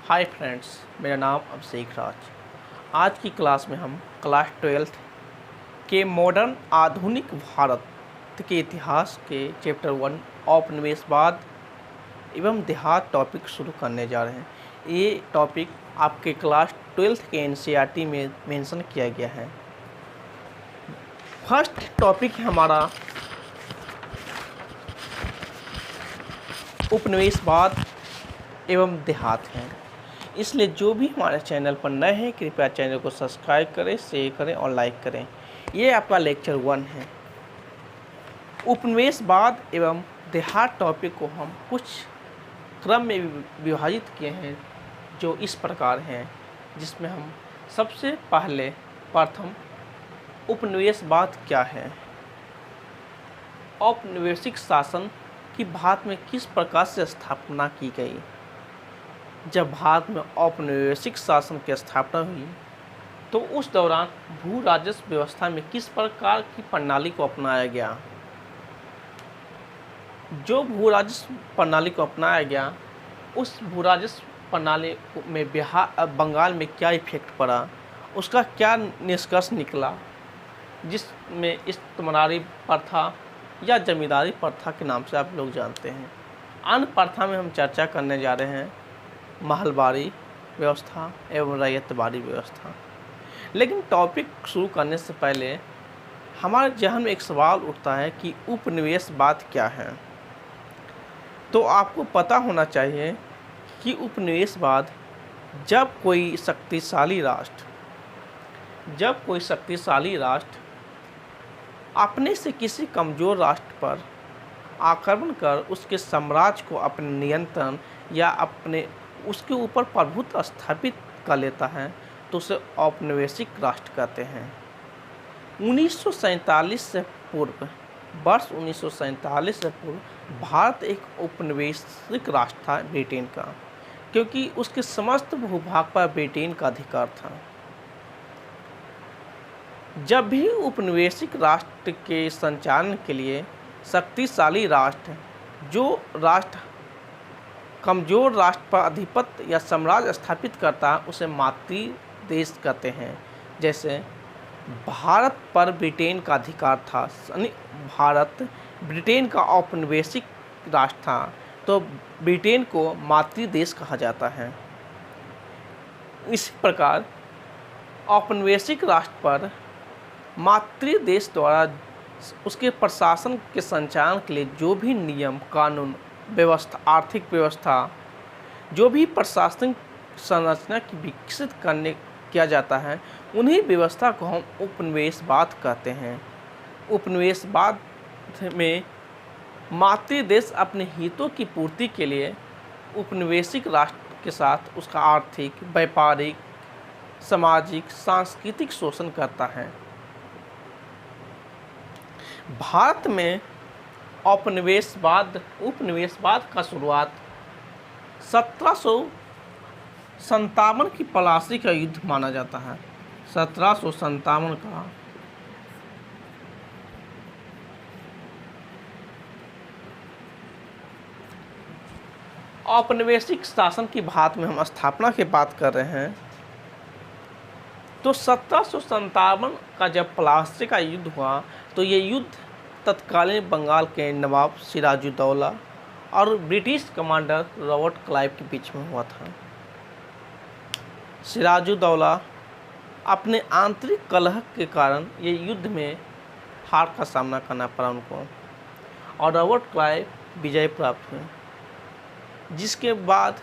Hi friends, मेरा नाम अभिषेक राज। आज की क्लास में हम क्लास 12 के मॉडर्न आधुनिक भारत के इतिहास के चैप्टर 1 औपनिवेशवाद एवं देहात टॉपिक शुरू करने जा रहे हैं। ये टॉपिक आपके क्लास 12 के एनसीईआरटी में मेंशन किया गया है। फर्स्ट टॉपिक हमारा उपनिवेशवाद एवं देहात है। इसलिए जो भी हमारे चैनल पर नए हैं कृपया चैनल को सब्सक्राइब करें, शेयर करें और लाइक करें। ये आपका लेक्चर 1 है। उपनिवेशवाद एवं देहात टॉपिक को हम कुछ क्रम में विभाजित किए हैं जो इस प्रकार हैं, जिसमें हम सबसे पहले प्रथम उपनिवेशवाद क्या है, औपनिवेशिक शासन की भारत में किस प्रकार से स्थापना की गई। जब भारत में औपनिवेशिक शासन की स्थापना हुई तो उस दौरान भू राजस्व व्यवस्था में किस प्रकार की प्रणाली को अपनाया गया। जो भू राजस्व प्रणाली को अपनाया गया उस भू राजस्व प्रणाली में बंगाल में क्या इफेक्ट पड़ा, उसका क्या निष्कर्ष निकला, जिसमें इस्तेमारी प्रथा या जमींदारी प्रथा के नाम से आप लोग जानते हैं। अन्य प्रथा में हम चर्चा करने जा रहे हैं महलबारी व्यवस्था एवं रैयतबाड़ी व्यवस्था। लेकिन टॉपिक शुरू करने से पहले हमारे जहन में एक सवाल उठता है कि उपनिवेशवाद क्या है। तो आपको पता होना चाहिए कि उपनिवेशवाद जब कोई शक्तिशाली राष्ट्र अपने से किसी कमज़ोर राष्ट्र पर आक्रमण कर उसके साम्राज्य को अपने नियंत्रण या उसके ऊपर प्रभुत्व स्थापित कर लेता है तो उसे औपनिवेशिक राष्ट्र कहते हैं। 1947 से पूर्व भारत एक औपनिवेशिक राष्ट्र था ब्रिटेन का, क्योंकि उसके समस्त भूभाग पर ब्रिटेन का अधिकार था। जब भी उपनिवेशिक राष्ट्र के संचालन के लिए शक्तिशाली राष्ट्र कमज़ोर राष्ट्र पर आधिपत्य या साम्राज्य स्थापित करता है उसे मातृ देश कहते हैं। जैसे भारत पर ब्रिटेन का अधिकार था, भारत ब्रिटेन का औपनिवेशिक राष्ट्र था, तो ब्रिटेन को मातृ देश कहा जाता है। इसी प्रकार औपनिवेशिक राष्ट्र पर मातृ देश द्वारा उसके प्रशासन के संचालन के लिए जो भी नियम कानून व्यवस्था, आर्थिक व्यवस्था, जो भी प्रशासनिक संरचना की विकसित किया जाता है, उन्हीं व्यवस्था को हम उपनिवेशवाद कहते हैं। उपनिवेशवाद में मातृ देश अपने हितों की पूर्ति के लिए उपनिवेशिक राष्ट्र के साथ उसका आर्थिक, व्यापारिक, सामाजिक, सांस्कृतिक शोषण करता है। भारत में उपनिवेशवाद का शुरुआत 1757 की प्लासी का युद्ध माना जाता है। 1757 का औपनिवेशिक शासन की भारत में हम स्थापना की बात कर रहे हैं, तो 1757 का जब प्लासी का युद्ध हुआ तो ये युद्ध तत्कालीन बंगाल के नवाब सिराजुद्दौला और ब्रिटिश कमांडर रॉबर्ट क्लाइव के बीच में हुआ था। सिराजुद्दौला अपने आंतरिक कलह के कारण ये युद्ध में हार का सामना करना पड़ा उनको, और रॉबर्ट क्लाइव विजय प्राप्त हुए, जिसके बाद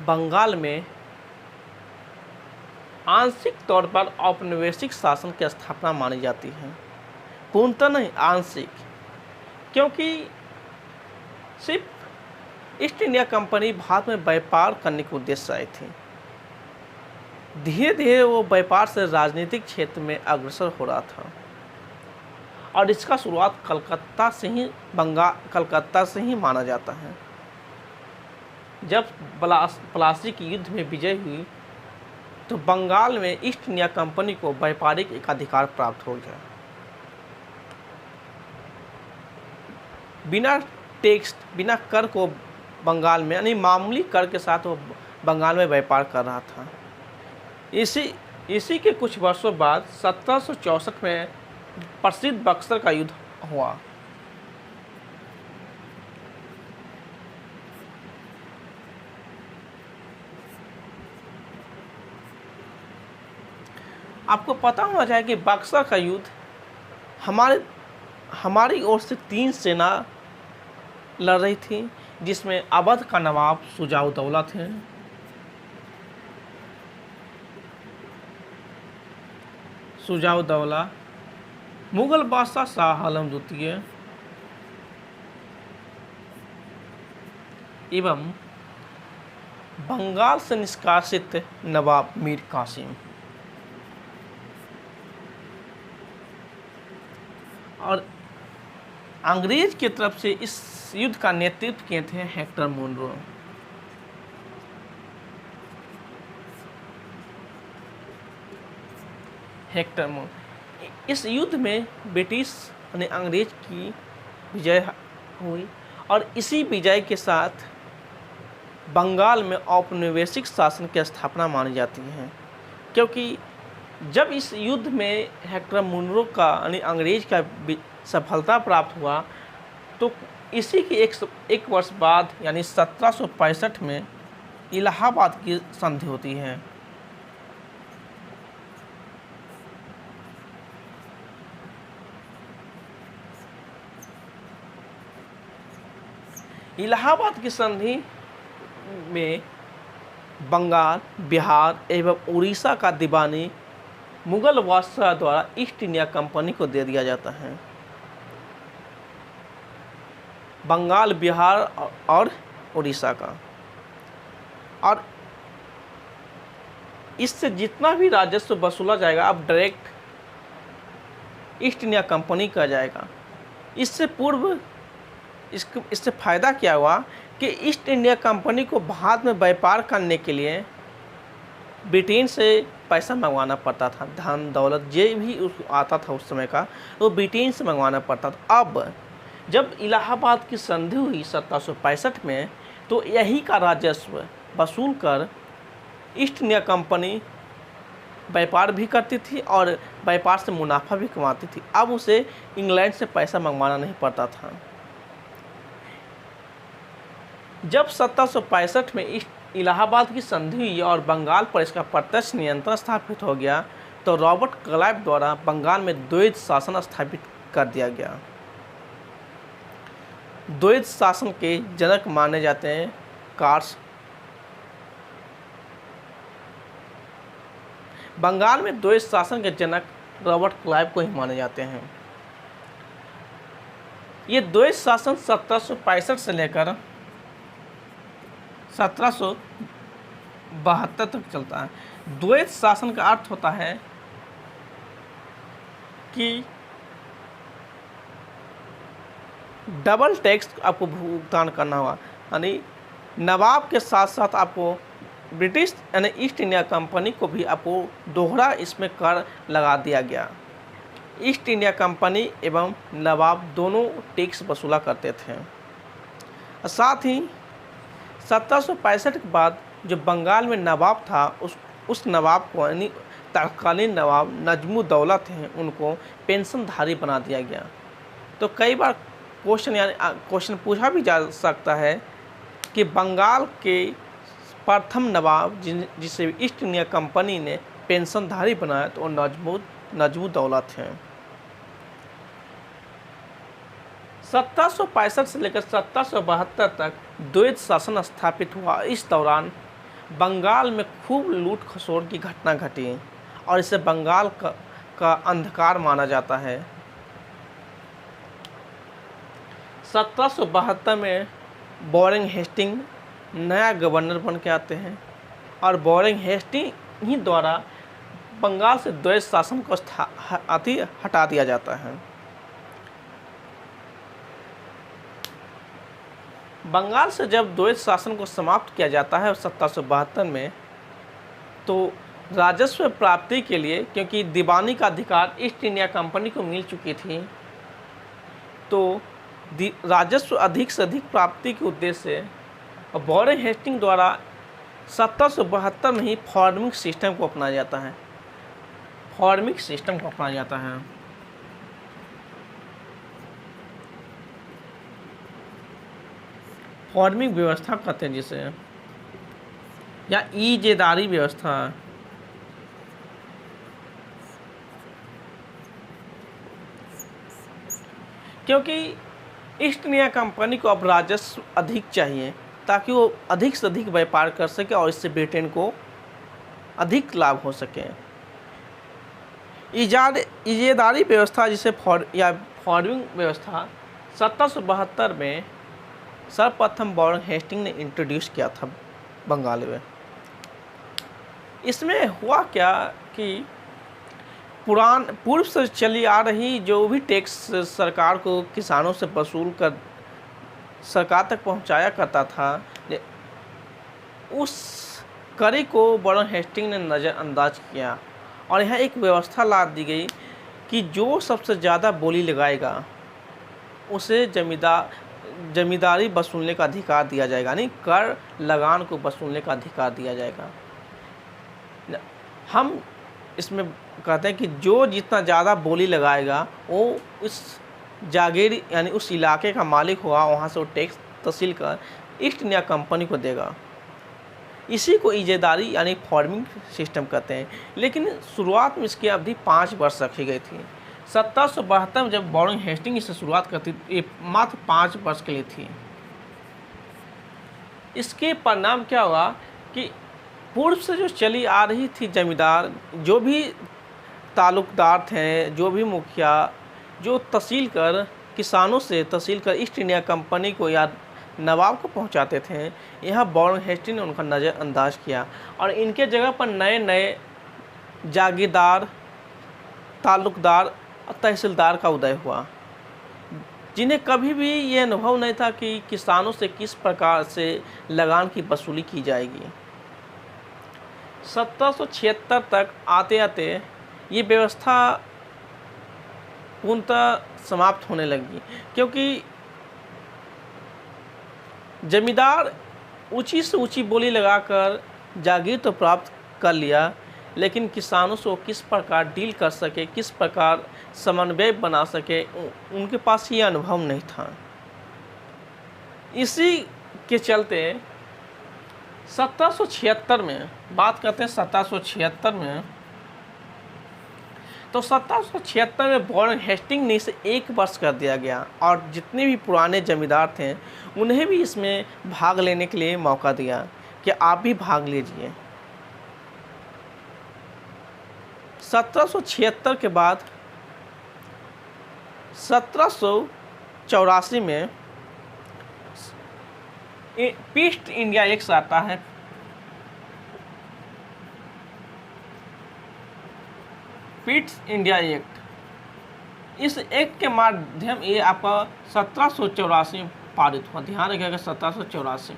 बंगाल में आंशिक तौर पर औपनिवेशिक शासन की स्थापना मानी जाती है। पूर्णतः नहीं, आंशिक, क्योंकि सिर्फ ईस्ट इंडिया कंपनी भारत में व्यापार करने के उद्देश्य से आई थी। धीरे धीरे वो व्यापार से राजनीतिक क्षेत्र में अग्रसर हो रहा था, और इसका शुरुआत कलकत्ता से ही माना जाता है। जब प्लासी की युद्ध में विजय हुई तो बंगाल में ईस्ट इंडिया कंपनी को व्यापारिक एकाधिकार प्राप्त हो गया। बिना कर को बंगाल में यानी मामूली कर के साथ वो बंगाल में व्यापार कर रहा था। इसी इसी के कुछ वर्षों बाद 1764 में प्रसिद्ध बक्सर का युद्ध हुआ। आपको पता होना चाहिए कि बक्सर का युद्ध हमारी ओर से 3 सेना लड़ रही थी, जिसमें अवध का नवाब शुजाउद्दौला थे, शुजाउद्दौला, मुगल बादशाह शाह आलम द्वितीय एवं बंगाल से निष्कासित नवाब मीर कासिम। और अंग्रेज की तरफ से इस युद्ध का नेतृत्व किए थे हेक्टर मुनरो। इस युद्ध में ब्रिटिश यानी अंग्रेज की विजय हुई और इसी विजय के साथ बंगाल में औपनिवेशिक शासन की स्थापना मानी जाती है, क्योंकि जब इस युद्ध में हेक्टर मुनरो का यानी अंग्रेज का सफलता प्राप्त हुआ तो इसी के एक वर्ष बाद यानी 1765 में इलाहाबाद की संधि होती है। इलाहाबाद की संधि में बंगाल, बिहार एवं उड़ीसा का दीवानी मुगल बादशाह द्वारा ईस्ट इंडिया कंपनी को दे दिया जाता है। बंगाल, बिहार और उड़ीसा का, और इससे जितना भी राजस्व वसूला जाएगा अब डायरेक्ट ईस्ट इंडिया कंपनी का जाएगा। इससे पूर्व इससे फ़ायदा क्या हुआ कि ईस्ट इंडिया कंपनी को भारत में व्यापार करने के लिए ब्रिटेन से पैसा मंगवाना पड़ता था। धन दौलत जो भी आता था उस समय का वो ब्रिटेन से मंगवाना पड़ता था। अब जब इलाहाबाद की संधि हुई 1765 में तो यही का राजस्व वसूल कर ईस्ट इंडिया कंपनी व्यापार भी करती थी और व्यापार से मुनाफा भी कमाती थी। अब उसे इंग्लैंड से पैसा मंगवाना नहीं पड़ता था। जब 1765 में इलाहाबाद की संधि हुई और बंगाल पर इसका प्रत्यक्ष नियंत्रण स्थापित हो गया तो रॉबर्ट क्लाइव द्वारा बंगाल में द्वैध शासन स्थापित कर दिया गया। द्वैध शासन के जनक माने जाते हैं कार्स। बंगाल में द्वैध शासन के जनक रॉबर्ट क्लाइव को ही माने जाते हैं। ये द्वैध शासन 1765 से लेकर 1772 तक चलता है। द्वैध शासन का अर्थ होता है कि डबल टैक्स आपको भुगतान करना होगा, यानी नवाब के साथ साथ आपको ब्रिटिश यानी ईस्ट इंडिया कंपनी को भी आपको दोहरा इसमें कर लगा दिया गया। ईस्ट इंडिया कंपनी एवं नवाब दोनों टैक्स वसूला करते थे। साथ ही 1765 के बाद जो बंगाल में नवाब था उस नवाब को यानी तत्कालीन नवाब नजमुद्दौला थे उनको पेंशनधारी बना दिया गया। तो कई बार क्वेश्चन पूछा भी जा सकता है कि बंगाल के प्रथम नवाब जिसे ईस्ट इंडिया कंपनी ने पेंशनधारी बनाया तो नजमुद्दौला थे। 1765 से लेकर 1772 तक द्वैध शासन स्थापित हुआ। इस दौरान बंगाल में खूब लूट खसोट की घटना घटी और इसे बंगाल का अंधकार माना जाता है। 1772 में वॉरेन हेस्टिंग नया गवर्नर बन के आते हैं और वॉरेन हेस्टिंग ही द्वारा बंगाल से द्वैध शासन को हटा दिया जाता है। बंगाल से जब द्वैध शासन को समाप्त किया जाता है 1772 में तो राजस्व प्राप्ति के लिए, क्योंकि दीवानी का अधिकार ईस्ट इंडिया कंपनी को मिल चुकी थी, तो राजस्व अधिक से अधिक प्राप्ति के उद्देश्य से वॉरेन हेस्टिंग द्वारा 1772 में ही फार्मिंग सिस्टम को अपनाया जाता है। फार्मिंग सिस्टम को अपनाया जाता है। फार्मिंग व्यवस्था कहते हैं जिसे, या ईजेदारी व्यवस्था। क्योंकि ईस्ट इंडिया कंपनी को अब राजस्व अधिक चाहिए ताकि वो अधिक से अधिक व्यापार कर सके और इससे ब्रिटेन को अधिक लाभ हो सके। ईजेदारी व्यवस्था जिसे फार्मिंग व्यवस्था 1772 में सर्वप्रथम वॉरेन हेस्टिंग ने इंट्रोड्यूस किया था बंगाल में। इसमें हुआ क्या कि पूर्व से चली आ रही जो भी टैक्स सरकार को किसानों से वसूल कर सरकार तक पहुंचाया करता था, उस कड़ी को वॉरेन हेस्टिंग ने नज़रअंदाज किया और यहाँ एक व्यवस्था ला दी गई कि जो सबसे ज़्यादा बोली लगाएगा उसे जमींदारी वसूलने का अधिकार दिया जाएगा, यानी कर लगान को वसूलने का अधिकार दिया जाएगा। हम इसमें कहते हैं कि जो जितना ज़्यादा बोली लगाएगा वो उस जागीर यानी उस इलाके का मालिक हुआ, वहाँ से वो टैक्स तहसील कर ईस्ट इंडिया कंपनी को देगा। इसी को ईजेदारी यानी फार्मिंग सिस्टम कहते हैं। लेकिन शुरुआत में इसकी अवधि 5 वर्ष रखी गई थी। 1772 में जब वॉरेन हेस्टिंग इससे शुरुआत करती, ये मात्र 5 वर्ष के लिए थी। इसके परिणाम क्या हुआ कि पूर्व से जो चली आ रही थी जमींदार, जो भी ताल्लुकदार थे, जो भी मुखिया, जो तहसील कर किसानों से तहसील कर ईस्ट इंडिया कंपनी को या नवाब को पहुंचाते थे, यहाँ वॉरेन हेस्टिंग ने उनका नज़रअंदाज किया और इनके जगह पर नए नए जागीरदार, ताल्लुकदार और तहसीलदार का उदय हुआ, जिन्हें कभी भी ये अनुभव नहीं था कि किसानों से किस प्रकार से लगान की वसूली की जाएगी। 1776 तक आते आते ये व्यवस्था पूर्णतः समाप्त होने लगी, क्योंकि जमींदार ऊंची से ऊंची बोली लगाकर जागीर तो प्राप्त कर लिया, लेकिन किसानों से वो किस प्रकार डील कर सके, किस प्रकार समन्वय बना सके, उनके पास ये अनुभव नहीं था। इसी के चलते 1776 में बात करते हैं 1776 में, तो 1776 में वॉरेन हेस्टिंग ने इसे 1 वर्ष कर दिया गया और जितने भी पुराने जमींदार थे उन्हें भी इसमें भाग लेने के लिए मौका दिया कि आप भी भाग लीजिए। 1776 के बाद 1784 में ईस्ट इंडिया एक्ट आता है। ईस्ट इंडिया एक्ट, इस एक्ट के माध्यम ये आपका 1784 में पारित हुआ। ध्यान रखिएगा 1784 में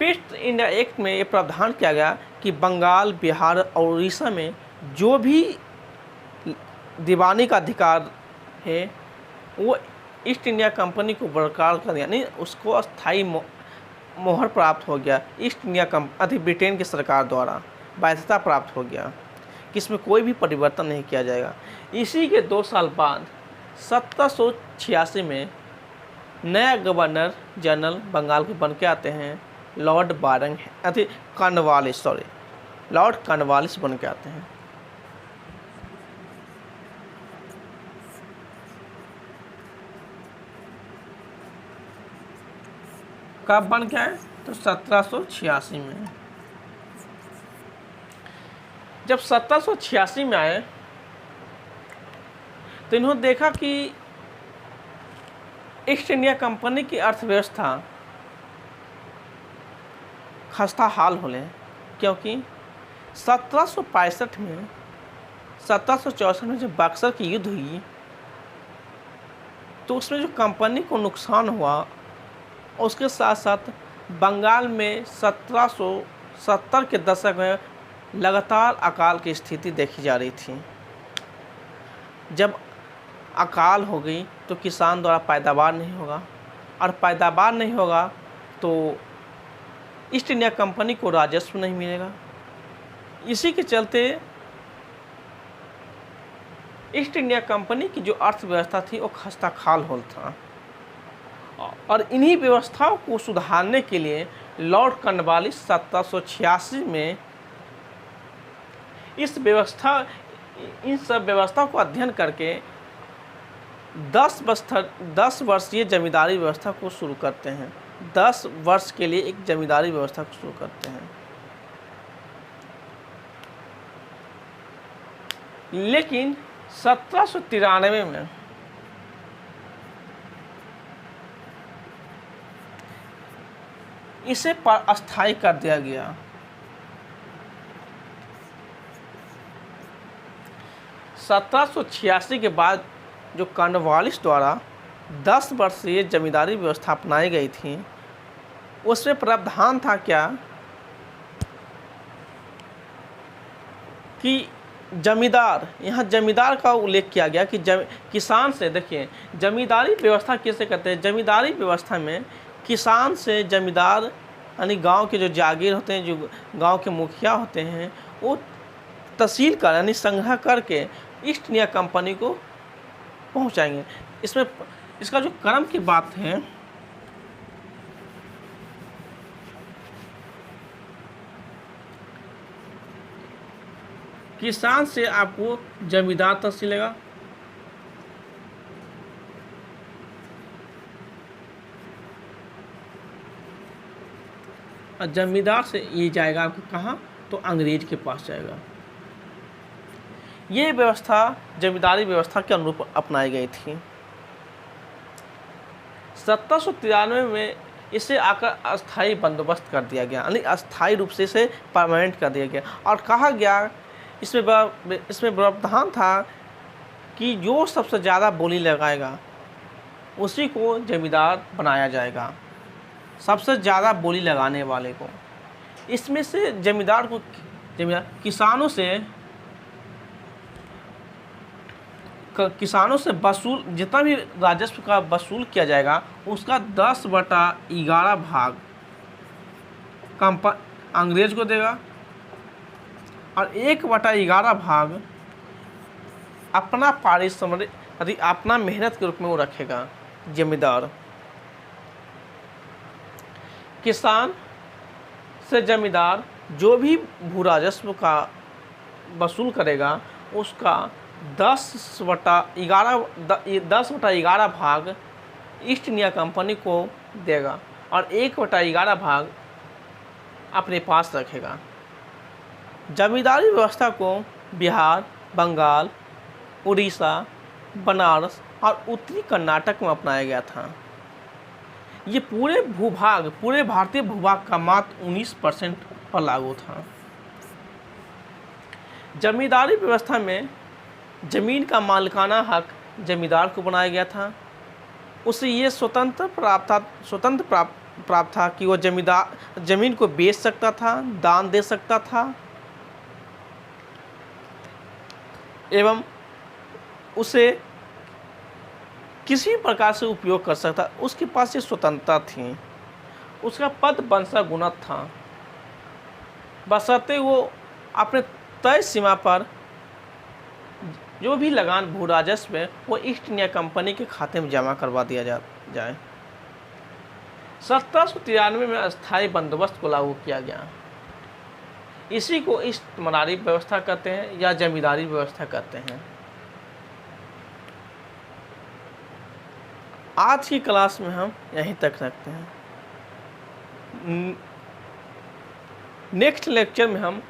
ईस्ट इंडिया एक्ट में ये प्रावधान किया गया कि बंगाल, बिहार और उड़ीसा में जो भी दीवानी का अधिकार है वो ईस्ट इंडिया कंपनी को बरकरार कर दिया, यानी उसको अस्थायी मोहर प्राप्त हो गया। ईस्ट इंडिया कंपनी ब्रिटेन की सरकार द्वारा वैधता प्राप्त हो गया कि इसमें कोई भी परिवर्तन नहीं किया जाएगा। इसी के 2 साल बाद 1786 में नया गवर्नर जनरल बंगाल के बन के आते हैं, लॉर्ड कॉर्नवालिस बन के आते हैं। कब बन के आए? तो 1786 में। जब 1786 में आए तो इन्होंने देखा कि ईस्ट इंडिया कंपनी की अर्थव्यवस्था खस्ता हाल होने, क्योंकि 1765 में 1764 में जब बक्सर की युद्ध हुई तो उसमें जो कंपनी को नुकसान हुआ, उसके साथ साथ बंगाल में 1770 के दशक में लगातार अकाल की स्थिति देखी जा रही थी। जब अकाल हो गई तो किसान द्वारा पैदावार नहीं होगा और पैदावार नहीं होगा तो ईस्ट इंडिया कंपनी को राजस्व नहीं मिलेगा। इसी के चलते ईस्ट इंडिया कंपनी की जो अर्थव्यवस्था थी वो खस्ता खाल होल था। और इन्हीं व्यवस्थाओं को सुधारने के लिए लॉर्ड कॉर्नवालिस 1786 में इन सब व्यवस्थाओं को अध्ययन करके 10 वर्षीय जमींदारी व्यवस्था को शुरू करते हैं। 10 वर्ष के लिए एक जमींदारी व्यवस्था को शुरू करते हैं। लेकिन 1793 में इसे अस्थायी कर दिया गया। 1786 के बाद जो कॉर्नवालिस द्वारा 10 वर्षीय जमींदारी व्यवस्था अपनाई गई थी, उसमें प्रावधान था क्या कि जमींदार, यहाँ जमींदार का उल्लेख किया गया कि किसान से, देखिए जमींदारी व्यवस्था कैसे करते हैं। जमींदारी व्यवस्था में किसान से जमींदार यानी गांव के जो जागीर होते हैं, जो गांव के मुखिया होते हैं, वो तहसील कर यानी संग्रह करके ईस्ट इंडिया कंपनी को पहुंचाएंगे। इसमें इसका जो क्रम की बात है, किसान से आपको जमींदार तहसीलेगा, और जमींदार से ये जाएगा आपको कहाँ, तो अंग्रेज के पास जाएगा। ये व्यवस्था जमींदारी व्यवस्था के अनुरूप अपनाई गई थी। 1793 में इसे आकर अस्थायी बंदोबस्त कर दिया गया, यानी अस्थायी रूप से इसे परमानेंट कर दिया गया। और कहा गया, इसमें प्रावधान था कि जो सबसे ज़्यादा बोली लगाएगा उसी को जमींदार बनाया जाएगा, सबसे ज़्यादा बोली लगाने वाले को। इसमें से जमींदार किसानों से वसूल, जितना भी राजस्व का वसूल किया जाएगा उसका 10/11 भाग अंग्रेज को देगा और 1/11 भाग अपना पारिश्रमिक, यदि अपना मेहनत के रूप में वो रखेगा जमींदार। किसान से जमींदार जो भी भू राजस्व का वसूल करेगा उसका 10/11 भाग ईस्ट इंडिया कंपनी को देगा और 1/11 भाग अपने पास रखेगा। जमींदारी व्यवस्था को बिहार, बंगाल, उड़ीसा, बनारस और उत्तरी कर्नाटक में अपनाया गया था। ये पूरे भारतीय भूभाग का मात्र 19% पर लागू था। जमींदारी व्यवस्था में जमीन का मालिकाना हक जमींदार को बनाया गया था। उसे ये स्वतंत्र प्राप्त था कि वो जमीन को बेच सकता था, दान दे सकता था एवं उसे किसी प्रकार से उपयोग कर सकता। उसके पास ये स्वतंत्रता थी। उसका पद वंशागुणत था, बशर्ते वो अपने तय सीमा पर जो भी लगान भू राजस्व है वो ईस्ट इंडिया कंपनी के खाते में जमा करवा दिया जाए। 1793 में अस्थायी बंदोबस्त को लागू किया गया। इसी को इस्तेमारी व्यवस्था कहते हैं या जमींदारी व्यवस्था कहते हैं। आज की क्लास में हम यहीं तक रखते हैं। नेक्स्ट लेक्चर में हम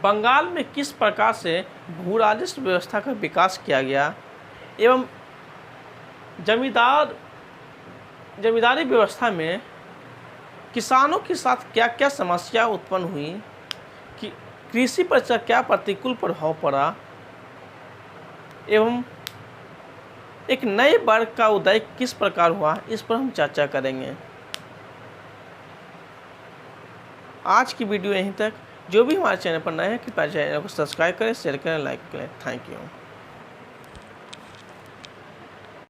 बंगाल में किस प्रकार से भू राजस्व व्यवस्था का विकास किया गया एवं जमींदारी व्यवस्था में किसानों के साथ क्या क्या समस्या उत्पन्न हुई, कि कृषि पर क्या प्रतिकूल प्रभाव पड़ा एवं एक नए वर्ग का उदय किस प्रकार हुआ, इस पर हम चर्चा करेंगे। आज की वीडियो यहीं तक। जो भी हमारे चैनल पर नए हैं कृपया चैनल को सब्सक्राइब करें, शेयर करें, लाइक करें। Thank you.